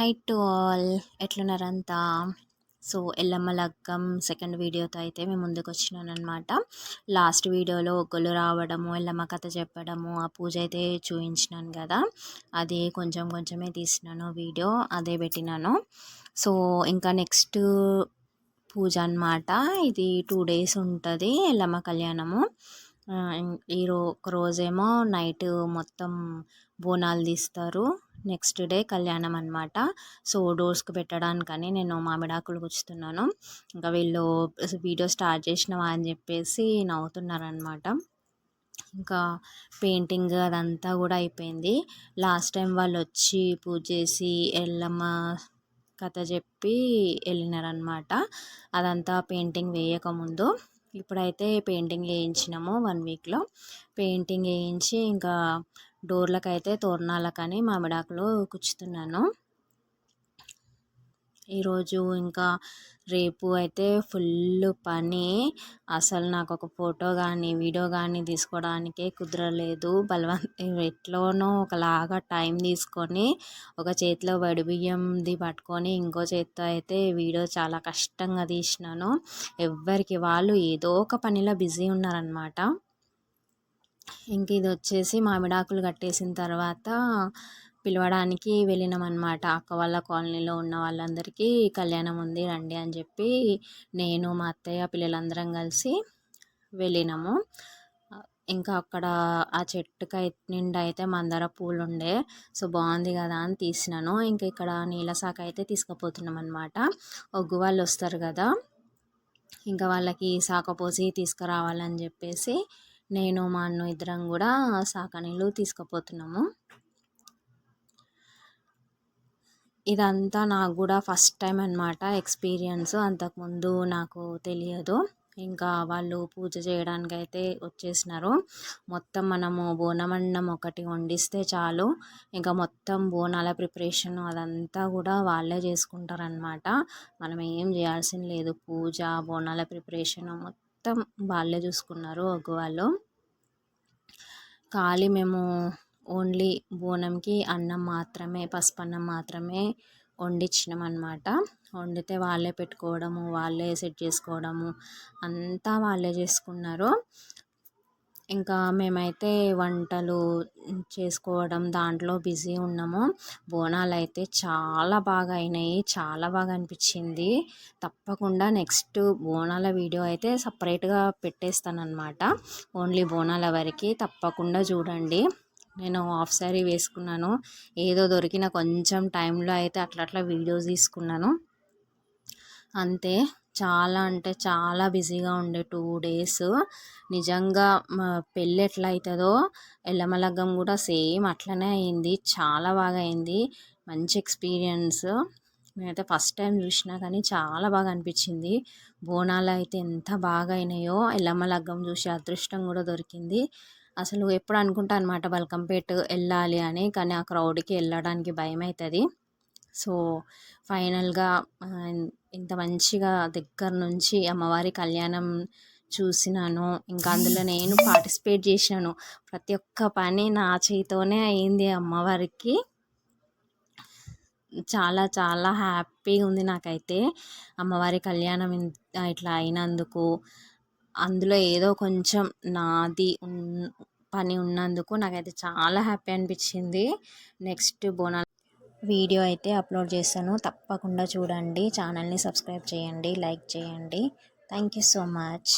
High to all, ఎట్లున్నారంతా? So Yellamma లగ్గం second వీడియోతో అయితే మేము ముందుకు వచ్చినానమాట. లాస్ట్ వీడియోలో ఒగ్గులు రావడము, ఎల్లమ్మ కథ చెప్పడము, ఆ పూజ అయితే చూపించినాను కదా, అది కొంచెం కొంచెమే తీసినాను వీడియో, అదే పెట్టినాను. సో ఇంకా నెక్స్ట్ పూజ అనమాట. ఇది 2 days ఉంటుంది ఎల్లమ్మ కళ్యాణము. ఒక రోజేమో నైట్ మొత్తం బోనాలు తీస్తారు, నెక్స్ట్ డే కళ్యాణం అనమాట. సో డోర్స్కి పెట్టడానికని నేను మామిడాకులు గుచ్చుతున్నాను. ఇంకా వీళ్ళు వీడియో స్టార్ట్ చేసినావా అని చెప్పేసి నవ్వుతున్నారనమాట. ఇంకా పెయింటింగ్ అదంతా కూడా అయిపోయింది. లాస్ట్ టైం వాళ్ళు వచ్చి పూజ చేసి ఎల్లమ్మ కథ చెప్పి వెళ్ళినారనమాట. అదంతా పెయింటింగ్ వేయకముందు. ఇప్పుడైతే పెయింటింగ్ వేయించినాము 1 weekలో. పెయింటింగ్ వేయించి ఇంకా డోర్లకైతే తోరణాలకని మామిడాకులు కుచ్చుతున్నాను. ఈరోజు ఇంకా రేపు అయితే ఫుల్ పని. అసలు నాకు ఒక ఫోటో కానీ వీడియో కానీ తీసుకోవడానికే కుదరలేదు. ఎట్లోనో ఒకలాగా టైం తీసుకొని ఒక చేతిలో వడిబియ్యంది పట్టుకొని ఇంకో చేతితో అయితే వీడియో చాలా కష్టంగా తీసినాను. ఎవ్వరికి వాళ్ళు ఏదో ఒక పనిలో బిజీ ఉన్నారనమాట. ఇంక ఇది వచ్చేసి మామిడాకులు కట్టేసిన తర్వాత పిలవడానికి వెళ్ళినామన్నమాట. అక్క వాళ్ళ కాలనీలో ఉన్న వాళ్ళందరికీ కళ్యాణం ఉంది రండి అని చెప్పి నేను మా అత్తయ్య పిల్లలందరం కలిసి వెళ్ళినాము. ఇంకా అక్కడ ఆ చెట్టుకి నిండా అయితే మందార పూలు ఉండే. సో బాగుంది కదా అని తీసినాను. ఇంకా ఇక్కడ నీళ్ళ శాఖ అయితే తీసుకుపోతున్నాం అనమాట. ఒగ్గు వాళ్ళు వస్తారు కదా, ఇంకా వాళ్ళకి శాఖ పోసి తీసుకురావాలని చెప్పేసి నేను మా అన్న ఇద్దరం కూడా శాఖ నీళ్ళు తీసుకుపోతున్నాము. ఇదంతా నాకు కూడా ఫస్ట్ టైం అనమాట ఎక్స్పీరియన్స్. అంతకుముందు నాకు తెలియదు. ఇంకా వాళ్ళు పూజ చేయడానికి అయితే వచ్చేసినారు. మొత్తం మనము బోనమన్నం ఒకటి వండిస్తే చాలు, ఇంకా మొత్తం బోనాల ప్రిపరేషన్ అదంతా కూడా వాళ్ళే చేసుకుంటారనమాట. మనం ఏం చేయాల్సిన లేదు. పూజ, బోనాల ప్రిపరేషన్ మొత్తం వాళ్ళే చూసుకున్నారు ఒగ్గు వాళ్ళు. ఖాళీ మేము ఓన్లీ బోనంకి అన్నం మాత్రమే, పసుపన్నం మాత్రమే వండించినాం అనమాట. వండితే వాళ్ళే పెట్టుకోవడము, వాళ్ళే సెట్ చేసుకోవడము అంతా వాళ్ళే చేసుకున్నారు. ఇంకా మేమైతే వంటలు చేసుకోవడం దాంట్లో బిజీ ఉన్నాము. బోనాలు అయితే చాలా బాగా అయినాయి, చాలా బాగా అనిపించింది. తప్పకుండా నెక్స్ట్ బోనాల వీడియో అయితే సపరేట్గా పెట్టేస్తానన్నమాట. ఓన్లీ బోనాల వరకు తప్పకుండా చూడండి. నేను హాఫ్ శారీ వేసుకున్నాను. ఏదో దొరికిన కొంచెం టైంలో అయితే అట్లా వీడియోస్ తీసుకున్నాను అంతే. చాలా అంటే చాలా బిజీగా ఉండే 2 days. నిజంగా పెళ్ళి ఎట్లా అవుతుందో ఎల్లమ్మ లగ్గం కూడా సేమ్ అట్లనే అయింది. చాలా బాగా అయింది. మంచి ఎక్స్పీరియన్స్. నేనైతే ఫస్ట్ టైం చూసినా కానీ చాలా బాగా అనిపించింది. బోనాలు అయితే ఎంత బాగా అయినాయో, ఎల్లమ్మ లగ్గం చూసి అదృష్టం కూడా దొరికింది. అసలు ఎప్పుడు అనుకుంటా అనమాట బల్కంపేట వెళ్ళాలి అని, కానీ ఆ క్రౌడ్కి వెళ్ళడానికి భయం అవుతుంది. సో ఫైనల్గా ఇంత మంచిగా దగ్గర నుంచి అమ్మవారి కళ్యాణం చూసినాను. ఇంకా అందులో నేను పార్టిసిపేట్ చేసినాను. ప్రతి ఒక్క పని నా చేతితోనే అయింది అమ్మవారికి. చాలా చాలా హ్యాపీగా ఉంది నాకైతే అమ్మవారి కళ్యాణం ఇట్లా అయినందుకు. అందులో ఏదో కొంచెం నాది పని ఉన్నందుకు నాకైతే చాలా హ్యాపీ అనిపించింది. నెక్స్ట్ బోనాలు వీడియో అయితే అప్లోడ్ చేస్తాను, తప్పకుండా చూడండి. ఛానల్ని సబ్స్క్రైబ్ చేయండి, లైక్ చేయండి. Thank you so much.